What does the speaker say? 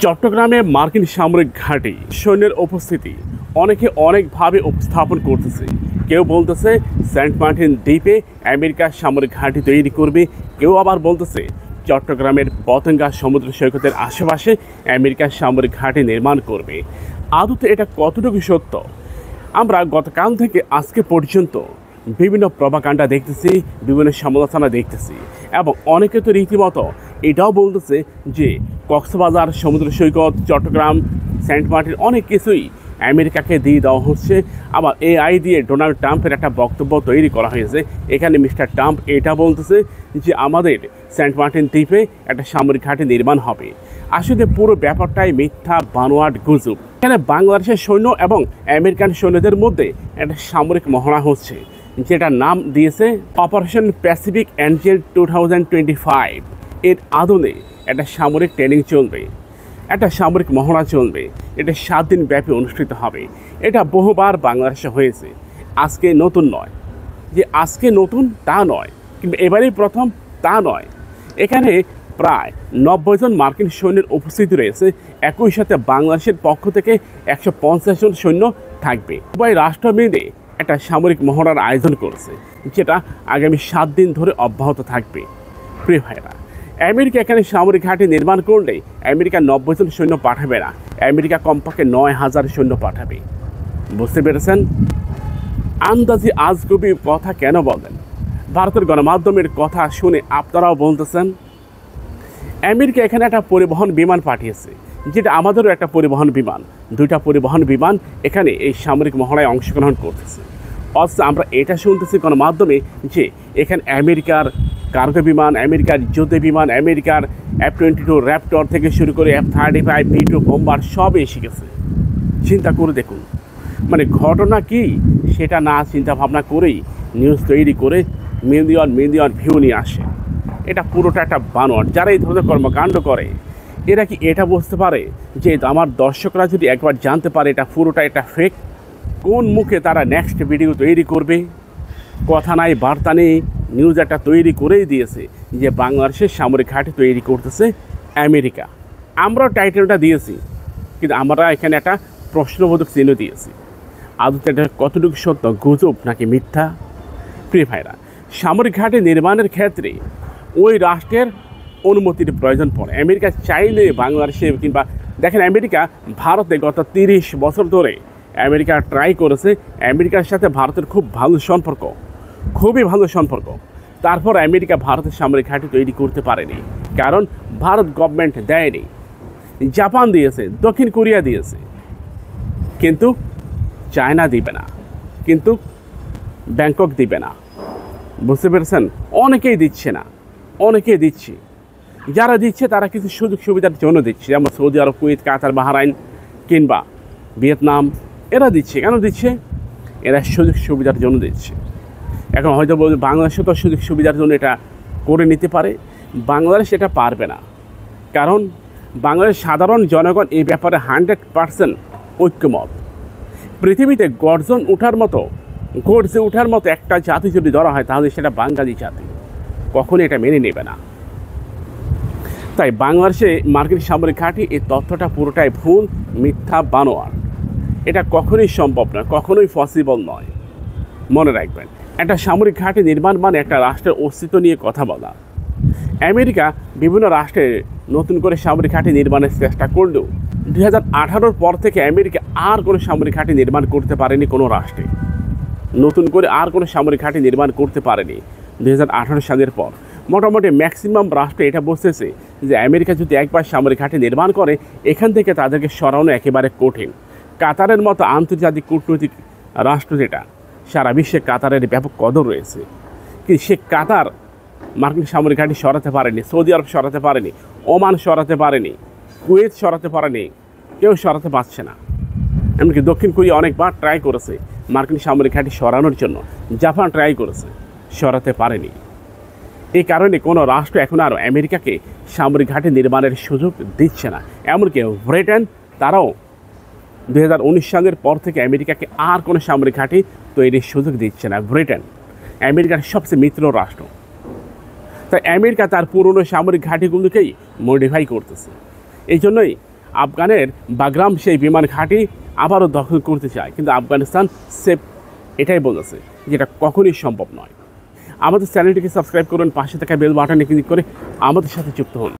চট্টগ্রামে মার্কিন সামরিক ঘাঁটি সৈন্যের উপস্থিতি অনেকে অনেকভাবে উপস্থাপন করতেছে। কেউ বলতেছে সেন্ট মার্টিন দ্বীপে আমেরিকার সামরিক ঘাঁটি তৈরি করবে, কেউ আবার বলতেছে চট্টগ্রামের পতেঙ্গা সমুদ্র সৈকতের আশেপাশে আমেরিকার সামরিক ঘাঁটি নির্মাণ করবে। আদতে এটা কতটুকু সত্য? আমরা গতকাল থেকে আজকে পর্যন্ত বিভিন্ন প্রভাকাণ্ডা দেখতেছি, বিভিন্ন সমালোচনা দেখতেছি, এবং অনেকে তো রীতিমতো এটাও বলতেছে যে কক্সবাজার সমুদ্র সৈকত, চট্টগ্রাম, সেন্ট মার্টিন অনেক কিছুই আমেরিকাকে দিয়ে দেওয়া হচ্ছে। আবার এআই দিয়ে ডোনাল্ড ট্রাম্পের একটা বক্তব্য তৈরি করা হয়েছে। এখানে মিস্টার ট্রাম্প এটা বলতেছে যে আমাদের সেন্ট মার্টিন দ্বীপে একটা সামরিক ঘাঁটি নির্মাণ হবে। আসলে পুরো ব্যাপারটাই মিথ্যা, বানোয়াট, গুজব। এখানে বাংলাদেশের সৈন্য এবং আমেরিকান সৈন্যদের মধ্যে একটা সামরিক মহড়া হচ্ছে, যেটার নাম দিয়েছে অপারেশন প্যাসিফিক এঞ্জেল 2025। এর আদলে একটা সামরিক ট্রেনিং চলবে, একটা সামরিক মহড়া চলবে। এটা 7 দিন ব্যাপী অনুষ্ঠিত হবে। এটা বহুবার বাংলাদেশে হয়েছে, আজকে নতুন নয়। যে আজকে নতুন তা নয়, কিংবা এবারেই প্রথম তা নয়। এখানে প্রায় 90 জন মার্কিন সৈন্যের উপস্থিতি রয়েছে। একই সাথে বাংলাদেশের পক্ষ থেকে 150 জন সৈন্য থাকবে। উভয় রাষ্ট্র মিলে একটা সামরিক মহড়ার আয়োজন করেছে, যেটা আগামী 7 দিন ধরে অব্যাহত থাকবে। প্রিয় ভাইরা, আমেরিকা এখানে সামরিক ঘাঁটি নির্মাণ করলে আমেরিকা 90 জন সৈন্য পাঠাবে না, আমেরিকা কমপক্ষে 9000 সৈন্য পাঠাবে। বুঝতে পেরেছেন? আন্দাজি আজগুবি কথা কেন বলেন? ভারতের গণমাধ্যমের কথা শুনে আপনারাও বলতেছেন। আমেরিকা এখানে একটা পরিবহন বিমান পাঠিয়েছে, যেটা আমাদেরও একটা পরিবহন বিমান। 2টা পরিবহন বিমান এখানে এই সামরিক মহড়ায় অংশগ্রহণ করতেছে। অথচ আমরা এটা শুনতেছি গণমাধ্যমে যে এখানে আমেরিকার কার্গো বিমান, আমেরিকার যুদ্ধ বিমান, আমেরিকার F-22 র্যাপটর থেকে শুরু করে F-35 B-2 বোম্বার সব এসে গেছে। চিন্তা করে দেখুন, মানে ঘটনা কি সেটা না চিন্তা ভাবনা করেই নিউজ তৈরি করে মিলিয়ন ভিউ নিয়ে আসে। এটা পুরোটা একটা বানোয়াট। যারা এই ধরনের কর্মকাণ্ড করে এরা কি এটা বুঝতে পারে যে আমার দর্শকরা যদি একবার জানতে পারে এটা পুরোটা একটা ফেক, কোন মুখে তারা নেক্সট ভিডিও তৈরি করবে? কথা নাই, বার্তা নেই, নিউজ একটা তৈরি করেই দিয়েছে যে বাংলাদেশের সামরিক ঘাঁটি তৈরি করতেছে আমেরিকা। আমরা টাইটেলটা দিয়েছি, কিন্তু আমরা এখানে একটা প্রশ্নবোধক চিহ্ন দিয়েছি। আদতে এটা কতটুকু সত্য, গুজব নাকি মিথ্যা? প্রিয় ভাইরা, সামরিক ঘাঁটি নির্মাণের ক্ষেত্রে ওই রাষ্ট্রের অনুমতির প্রয়োজন পড়ে। আমেরিকা চাইলে বাংলাদেশে কিংবা দেখেন, আমেরিকা ভারতে গত 30 বছর ধরে আমেরিকা ট্রাই করেছে। আমেরিকার সাথে ভারতের খুব ভালো সম্পর্ক, খুবই ভালো সম্পর্ক। তারপর আমেরিকা ভারতের সামরিক ঘাঁটি তৈরি করতে পারেনি, কারণ ভারত গভর্নমেন্ট দেয়নি। জাপান দিয়েছে, দক্ষিণ কোরিয়া দিয়েছে, কিন্তু চায়না দিবে না, কিন্তু ব্যাংকক দিবে না। বুঝতে পেরেছেন? অনেকেই দিচ্ছে না, অনেকেই দিচ্ছে। যারা দিচ্ছে তারা কিছু সুযোগ সুবিধার জন্য দিচ্ছে, যেমন সৌদি আরব, কুয়েত, কাতার, বাহরাইন কিংবা ভিয়েতনাম। এরা দিচ্ছে কেন দিচ্ছে? এরা সুযোগ সুবিধার জন্য দিচ্ছে। এখন হয়তো বলবে বাংলাদেশে তো সুযোগ সুবিধার জন্য এটা করে নিতে পারে। বাংলাদেশ এটা পারবে না, কারণ বাংলাদেশ সাধারণ জনগণ এই ব্যাপারে 100% ঐক্যমত। পৃথিবীতে গর্জে ওঠার মতো একটা জাতি যদি ধরা হয়, তাহলে সেটা বাঙালি জাতি। কখনই এটা মেনে নেবে না। তাই বাংলাদেশে মার্কিন সামরিক ঘাঁটি, এই তথ্যটা পুরোটাই ভুল, মিথ্যা, বানোয়ার। এটা কখনোই সম্ভব নয়, কখনোই পসিবল নয়। মনে রাখবেন, একটা সামরিক ঘাঁটি নির্মাণ মানে একটা রাষ্ট্রের অস্তিত্ব নিয়ে কথা বলা। আমেরিকা বিভিন্ন রাষ্ট্রে নতুন করে সামরিক ঘাঁটি নির্মাণের চেষ্টা করলেও 2018 পর থেকে আমেরিকা আর কোনো সামরিক ঘাঁটি নির্মাণ করতে পারেনি কোনো রাষ্ট্রে। নতুন করে আর কোনো সামরিক ঘাঁটি নির্মাণ করতে পারেনি 2018 সালের পর। মোটামুটি ম্যাক্সিমাম রাষ্ট্র এটা বুঝতেছে যে আমেরিকা যদি একবার সামরিক ঘাঁটি নির্মাণ করে, এখান থেকে তাদেরকে সরানো একেবারে কঠিন। কাতারের মতো আন্তর্জাতিক কূটনৈতিক রাষ্ট্র, যেটা সারা বিশ্বে কাতারের ব্যাপক কদর রয়েছে, কিন্তু সে কাতার মার্কিন সামরিক ঘাঁটি সরাতে পারেনি, সৌদি আরব সরাতে পারেনি, ওমান সরাতে পারেনি, কুয়েত সরাতে পারেনি, কেউ সরাতে পারছে না। এমনকি দক্ষিণ কোরিয়া অনেকবার ট্রাই করেছে মার্কিন সামরিক ঘাঁটি সরানোর জন্য, জাপান ট্রাই করেছে, সরাতে পারেনি। এই কারণে কোনো রাষ্ট্র এখন আর আমেরিকাকে সামরিক ঘাঁটি নির্মাণের সুযোগ দিচ্ছে না। এমনকি ব্রিটেন, তারাও 2019 সালের পর থেকে আমেরিকাকে আর কোনো সামরিক ঘাঁটি তৈরির সুযোগ দিচ্ছে না। ব্রিটেন আমেরিকার সবচেয়ে মিত্র রাষ্ট্র, তাই আমেরিকা তার পুরনো সামরিক ঘাঁটিগুলোকেই মডিফাই করতেছে। এই জন্যই আফগানের বাগরাম সেই বিমান ঘাঁটি আবারও দখল করতে চায়, কিন্তু আফগানিস্তান সেফ এটাই বলেছে, যেটা কখনোই সম্ভব নয়। আমাদের চ্যানেলটিকে সাবস্ক্রাইব করুন, পাশে থাকা বেল বাটনে ক্লিক করে আমাদের সাথে যুক্ত হন।